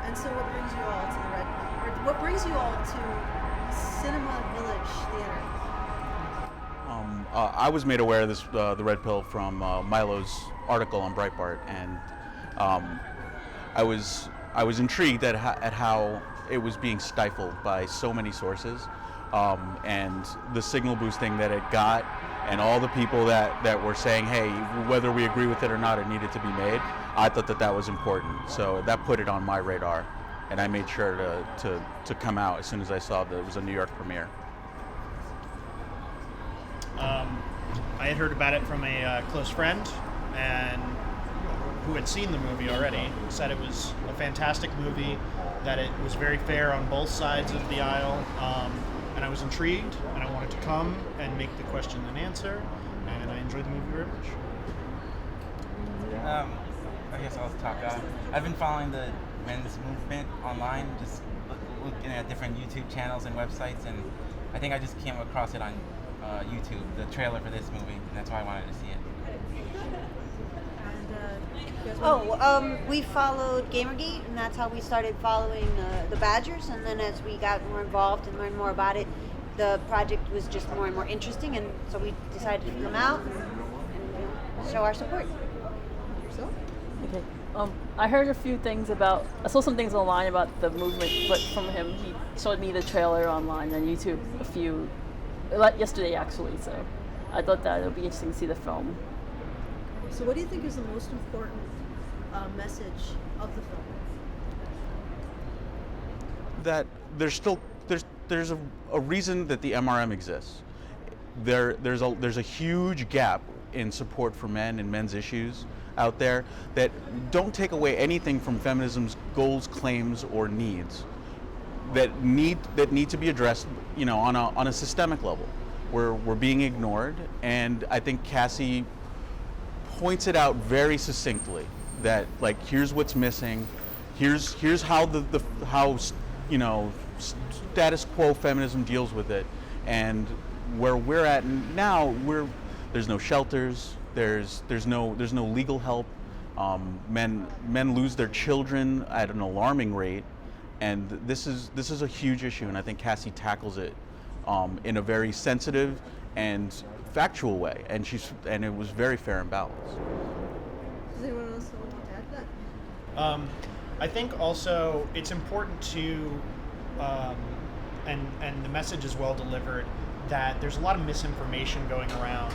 And so what brings you all to the Red Pill? Or what brings you all to Cinema Village Theater? I was made aware of this, the Red Pill from Milo's article on Breitbart, and I was intrigued at how it was being stifled by so many sources, and the signal boosting that it got, and all the people that were saying, hey, whether we agree with it or not, it needed to be made. I thought that was important, so that put it on my radar, and I made sure to come out as soon as I saw that it was a New York premiere. I had heard about it from a close friend, and who had seen the movie already, said it was a fantastic movie, that it was very fair on both sides of the aisle, and I was intrigued, and I wanted to come and make the question and answer, and I enjoyed the movie very much. I guess I'll talk. I've been following the Menz movement online, just looking at different YouTube channels and websites, and I think I just came across it on YouTube, the trailer for this movie, and that's why I wanted to see it. We followed Gamergate, and that's how we started following the Badgers. And then as we got more involved and learned more about it, the project was just more and more interesting, and so we decided to come out and show our support. Okay. I heard a few things I saw some things online about the movement, but from him, he showed me the trailer online on YouTube yesterday actually, so I thought that it would be interesting to see the film. So what do you think is the most important message of the film? That there's a reason that the MRM exists. There's a huge gap in support for men and men's issues out there that don't take away anything from feminism's goals, claims, or needs that need to be addressed, on a systemic level. We're being ignored, and I think Cassie points it out very succinctly that, like, here's what's missing, here's how how status quo feminism deals with it, and where we're at now, there's no shelters, there's no legal help. Men lose their children at an alarming rate, and this is a huge issue, and I think Cassie tackles it in a very sensitive and factual way, and it was very fair and balanced. Does anyone else want to add to that? I think also it's important to, and the message is well delivered, that there's a lot of misinformation going around,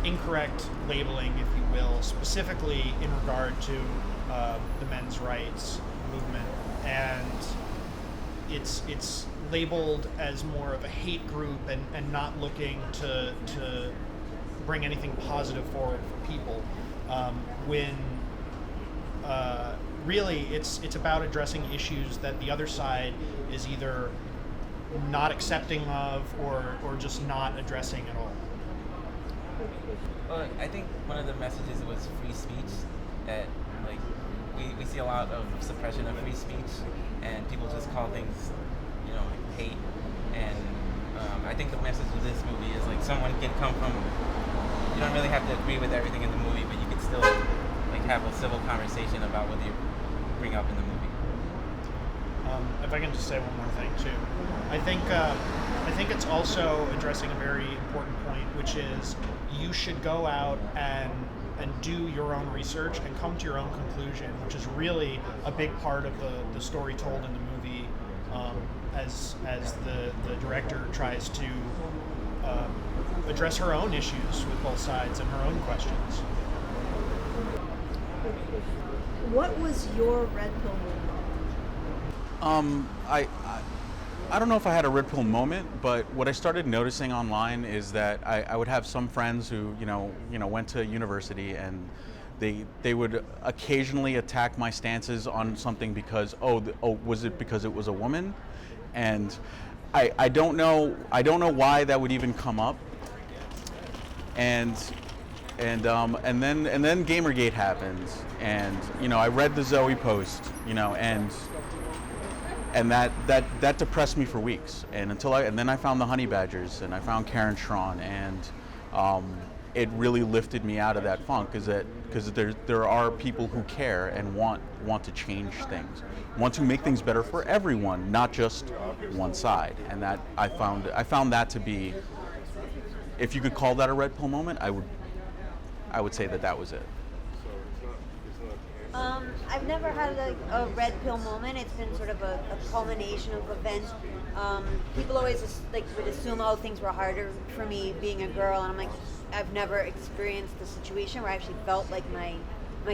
incorrect labeling, if you will, specifically in regard to the men's rights movement, and it's labeled as more of a hate group and not looking to bring anything positive forward for people, when really it's about addressing issues that the other side is either not accepting of or just not addressing at all. Well, I think one of the messages was free speech, that like we see a lot of suppression of free speech, and people just call things, hate. And I think the message of this movie is like someone can come from, you don't really have to agree with everything in the movie, but you can still like have a civil conversation about what you bring up in the movie. If I can just say one more thing too, I think it's also addressing a very important point, which is you should go out and do your own research and come to your own conclusion, which is really a big part of the story told in the movie, as the director tries to address her own issues with both sides and her own questions. What was your red pill moment? I don't know if I had a red pill moment, but what I started noticing online is that I would have some friends who went to university, and they would occasionally attack my stances on something because was it because it was a woman, and I don't know why that would even come up, and then Gamergate happens, and I read the Zoe post, and that depressed me for weeks, and then I found the Honey Badgers, and I found Karen Schrawn, and it really lifted me out of that funk, because there are people who care and want to change things, want to make things better for everyone, not just one side. And that I found that to be, if you could call that a red pill moment, I would say that was it. I've never had a red pill moment. It's been sort of a culmination of events. People always would assume, oh, things were harder for me being a girl, and I'm like, I've never experienced the situation where I actually felt like my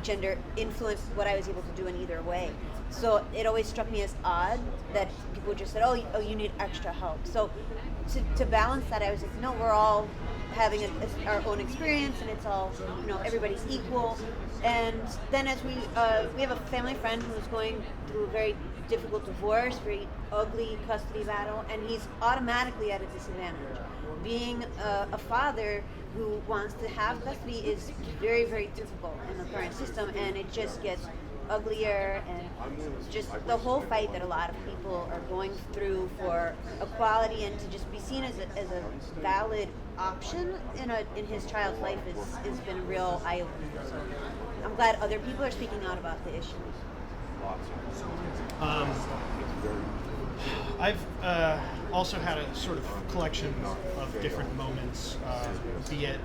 gender influenced what I was able to do in either way. So it always struck me as odd that people just said, oh, you need extra help. So to balance that, I was like, no, we're all having our own experience, and it's all, everybody's equal. And then as we have a family friend who's going through a very difficult divorce, very ugly custody battle, and he's automatically at a disadvantage. Being a father who wants to have custody is very, very difficult in the current system, and it just gets uglier, and just the whole fight that a lot of people are going through for equality and to just be seen as a valid option in his child's life has been a real eye-opener. So I'm glad other people are speaking out about the issue. I've also had a sort of collection of different moments, be it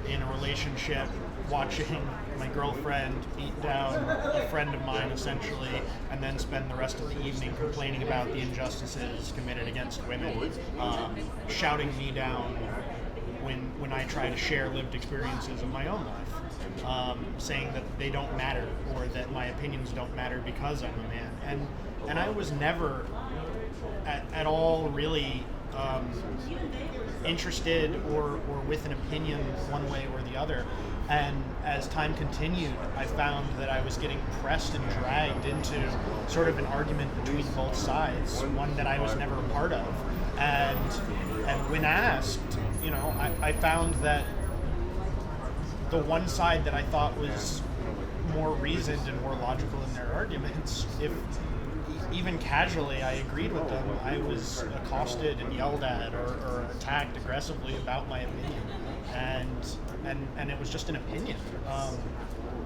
in a relationship, watching my girlfriend beat down a friend of mine, essentially, and then spend the rest of the evening complaining about the injustices committed against women, shouting me down when I try to share lived experiences of my own life, saying that they don't matter, or that my opinions don't matter because I'm a man. And I was never at all really interested or with an opinion one way or the other. And as time continued, I found that I was getting pressed and dragged into sort of an argument between both sides, one that I was never a part of. And when asked, I found that the one side that I thought was more reasoned and more logical in their arguments, if even casually I agreed with them, I was accosted and yelled at or attacked aggressively about my opinion, and it was just an opinion,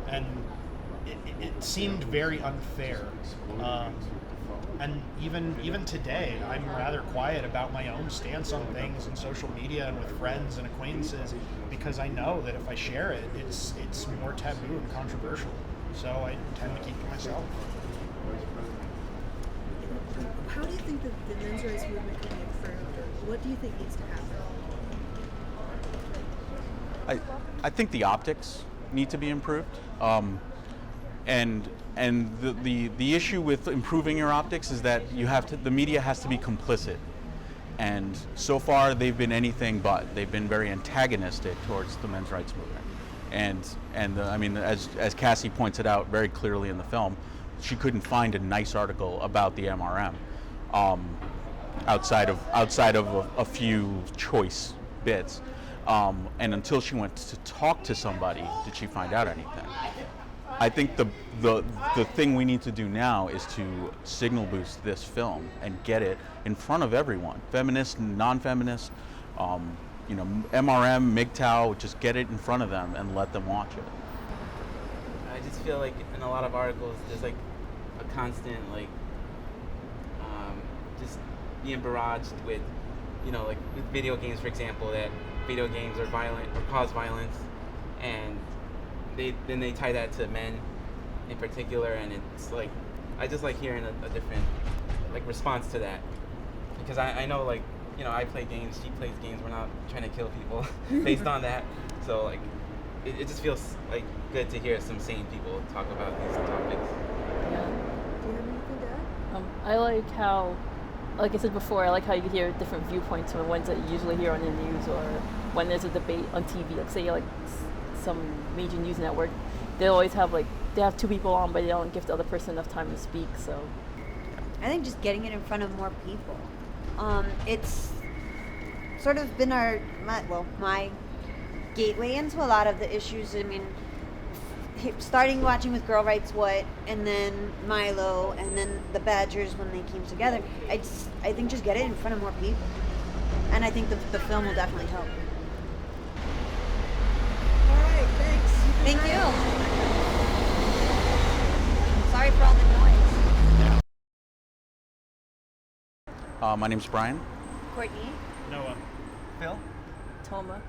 and it seemed very unfair, and even today I'm rather quiet about my own stance on things in social media and with friends and acquaintances, because I know that if I share it, it's more taboo and controversial, so I tend to keep it to myself. How do you think that the men's rights movement can be improved, or what do you think needs to happen? I think the optics need to be improved, and the issue with improving your optics is that the media has to be complicit, and so far they've been anything but. They've been very antagonistic towards the men's rights movement, and I mean, as Cassie pointed out very clearly in the film, she couldn't find a nice article about the MRM outside of a few choice bits, and until she went to talk to somebody did she find out anything. I think the thing we need to do now is to signal boost this film and get it in front of everyone, feminist, non-feminist, MRM, MGTOW, just get it in front of them and let them watch it. I just feel like in a lot of articles there's like a constant just being barraged with, like with video games, for example, that video games are violent or cause violence, and they tie that to men in particular, and it's like I just like hearing a different response to that, because I know I play games, she plays games, we're not trying to kill people based on that, so it just feels good to hear some sane people talk about these topics. Yeah. Do you have anything to add? I like how, like I said before, I like how you hear different viewpoints from ones that you usually hear on the news, or when there's a debate on TV, like say some major news network, they always have they have two people on, but they don't give the other person enough time to speak. So I think just getting it in front of more people. It's sort of been my gateway into a lot of the issues. I mean, starting watching with Girl Writes What, and then Milo, and then the Badgers when they came together. I think just get it in front of more people, and I think the film will definitely help. Thank you. Sorry for all the noise. My name's Brian. Courtney. Noah. Phil? Toma.